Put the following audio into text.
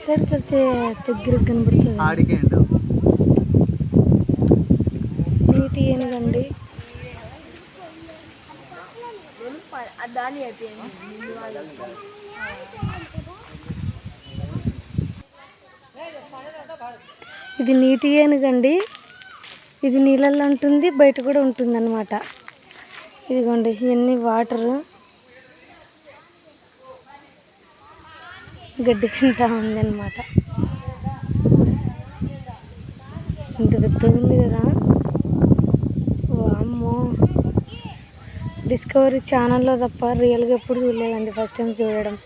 సైడ్కి వెళ్తే దగ్గరకు కనబడుతుంది. ఆడికే ఉండవు. నీటి ఏనుగండి. ఇది నీటి ఏనుగండి. ఇది నీళ్ళల్లో ఉంటుంది, బయట కూడా ఉంటుంది అన్నమాట. ఇదిగోండి ఇవన్నీ వాటరు. గడ్డి తింటా ఉంది అన్నమాట. ఇంత పెద్దగా ఉంది కదా. వామ్మో, డిస్కవరీ ఛానల్లో తప్ప రియల్గా ఎప్పుడు చూడలేదండి, ఫస్ట్ టైం చూడడం.